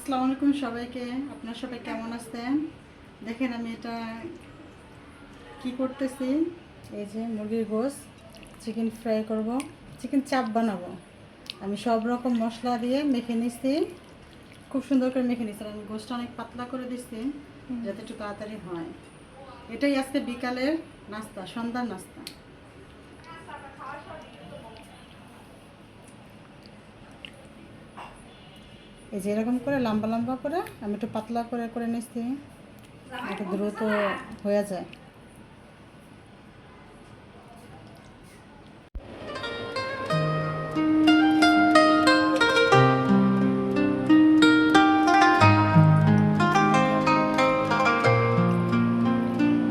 আসসালামু আলাইকুম সবাইকে। আপনারা সবাই কেমন আছেন? দেখেন আমি এটা কি করতেছি। এই যে মুরগির গোশত চিকেন ফ্রাই করব, চিকেন চাপ বানাবো। আমি সব রকম মশলা দিয়ে মেখে নিচ্ছি, খুব সুন্দর করে মেখে নিচ্ছি। আমি গোশতটা অনেক পাতলা করে দিচ্ছি যাতে একটু তাড়াতাড়ি হয়। এটাই আজকে বিকালের নাস্তা, সন্ধ্যার নাস্তা। এই যে এরকম করে লম্বা লম্বা করে আমি একটু পাতলা করে করে নিচ্ছি, একটু দ্রুত হয়ে যায়।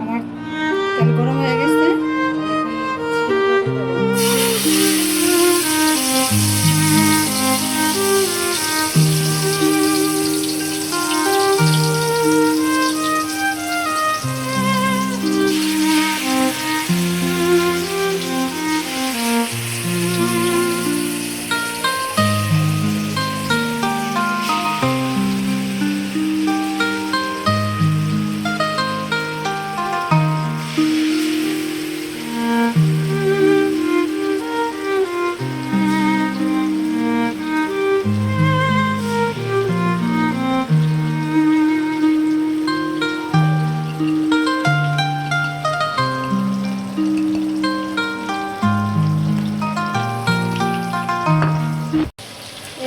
আমার তেল গরম হয়ে গেছে,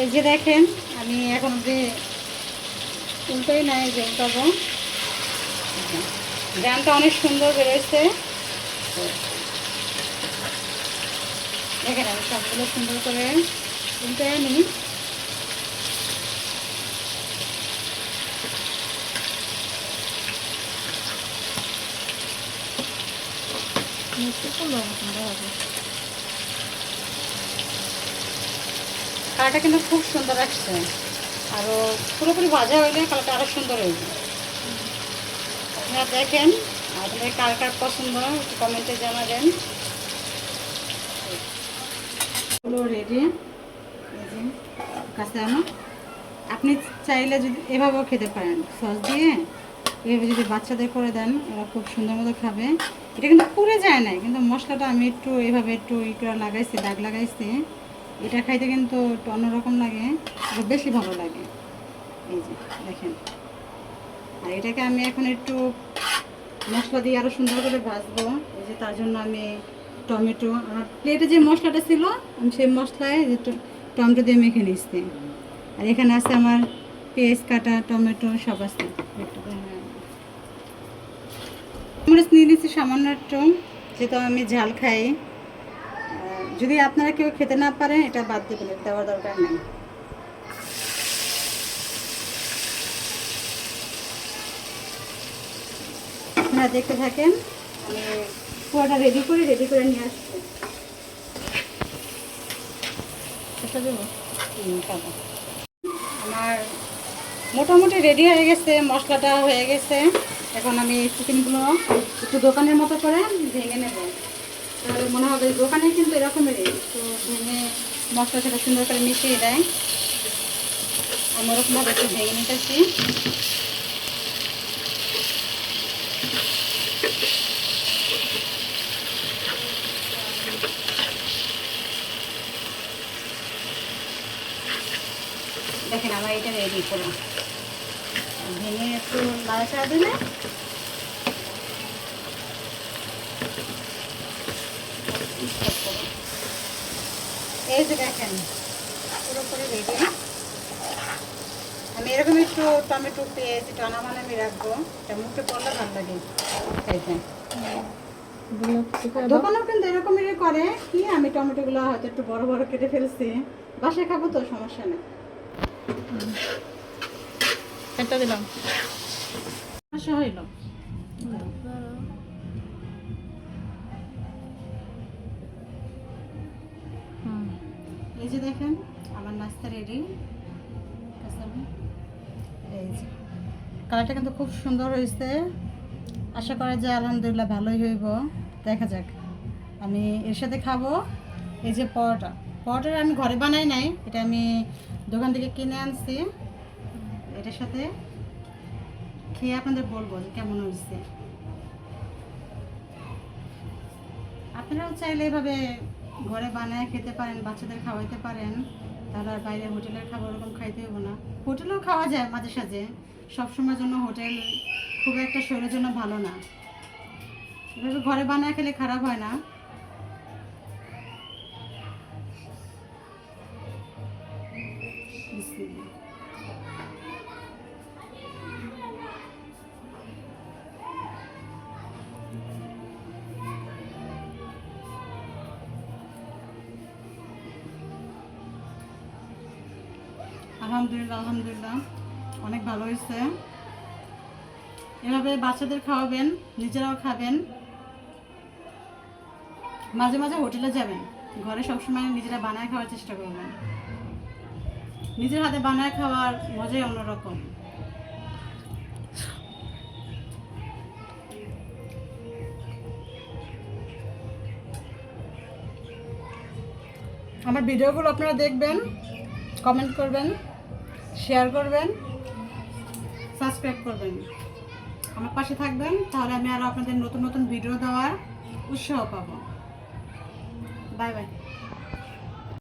এই যে দেখেন আমি এখন যে উল্টোই নাই, যে উল্টাবো। গ্রামটা অনেক সুন্দর বেরোচ্ছে। দেখেন আমি সবগুলো সুন্দর করে উল্টে আনি। কালারটা কিন্তু খুব সুন্দর আসছে, আরও পুরোপুরি ভাজা হইলে কালারটা আরও সুন্দর হয়েছে। আপনারা দেখেন, আপনাদের কার কার পছন্দ একটু কমেন্টে জানাবেন। রেডি কাছে আনো। আপনি চাইলে যদি এভাবেও খেতে পারেন, সস দিয়ে এভাবে যদি বাচ্চাদের করে দেন, ওরা খুব সুন্দর মতো খাবে। এটা কিন্তু পুড়ে যায় না, কিন্তু মশলাটা আমি একটু এভাবে একটু ই করে লাগাইছি, দাগ লাগাইছি। এটা খাইতে কিন্তু একটু অন্যরকম লাগে, এটা বেশি ভালো লাগে। এই যে দেখেন, আর এটাকে আমি এখন একটু মশলা দিয়ে আরও সুন্দর করে ভাজবো। এই যে তার জন্য আমি টমেটো, আর প্লেটে যে মশলাটা ছিল আমি সেই মশলায় যে টমেটো দিয়ে মেখে নিচ্ছি। আর এখানে আছে আমার পেঁয়াজ কাটা, টমেটো সব আছে। মরিচ নিয়ে নিচ্ছি সামান্য একটু, যেহেতু আমি ঝাল খাই। যদি আপনারা কেউ খেতে না পারেন এটা বাদ দেবেন, দেওয়ার দরকার নেই। আপনারা দেখতে থাকেন, আমি পুরোটা রেডি করে নিয়ে আসছি। আমার মোটামুটি রেডি হয়ে গেছে, মশলাটা হয়ে গেছে। এখন আমি চিকেনগুলো একটু দোকানের মতো করে ভেঙে নেব, তাহলে মনে হবে দোকানে কিন্তু এরকমেরই একটু ভেঙে মশলা সেটা সুন্দর করে মিশিয়ে দেয়। আমি ওরকমভাবে একটু ভেঙে নিতেছি। দেখেন আমার এটা রেডি করে ভেঙে একটু নাড়াচাড়া দিলে এই যে দেখেন পুরোপুরি রেডি। আমি এরকম একটু টমেটো পেঁয়াজ টানা মানে আমি রাখবো, এটা মুখে পড়লে ভালো লাগে খাইতে। দোকানেও কিন্তু এরকমই করে কি, আমি টমেটোগুলো হয়তো একটু বড় বড় কেটে ফেলছি, বাসায় খাবো তো সমস্যা নেই। এটা দিলাম সমস্যা হইল। এই যে দেখেন আমার নাস্তা রেডি। এই যে কালারটা কিন্তু খুব সুন্দর হয়েছে, আশা করা যায় আলহামদুলিল্লাহ ভালোই হইব। দেখা যাক। আমি এর সাথে খাবো এই যে পরোটা। পরোটা আমি ঘরে বানাই নাই, এটা আমি দোকান থেকে কিনে আনছি। এটার সাথে খেয়ে আপনাদের বলবো যে কেমন হয়েছে। আপনারাও চাইলে এভাবে ঘরে বানায় খেতে পারেন, বাচ্চাদের খাওয়াইতে পারেন, তাহলে আর বাইরে হোটেলের খাবার ওরকম খাইতে হবে না। হোটেলেও খাওয়া যায় মাঝে সাঝে, সবসময়ের জন্য হোটেল খুব একটা শরীরের জন্য ভালো না। এভাবে ঘরে বানায় খেলে খারাপ হয় না। বিসমিল্লাহ। আলহামদুলিল্লাহ, আলহামদুলিল্লাহ, অনেক ভালো হয়েছে। এভাবে বাচ্চাদের খাওয়াবেন, নিজেরাও খাবেন। মাঝে মাঝে হোটেলে যাবেন, ঘরে সবসময় নিজেরা বানায় খাওয়ার চেষ্টা করবেন। নিজের হাতে বানায় খাওয়ার মজাই অন্যরকম। আমার ভিডিওগুলো আপনারা দেখবেন, কমেন্ট করবেন, শেয়ার করবেন, সাবস্ক্রাইব করবেন, আমার পাশে থাকবেন। তাহলে আমি আরও আপনাদের নতুন নতুন ভিডিও দেওয়ার উৎসাহ পাবো। Bye bye.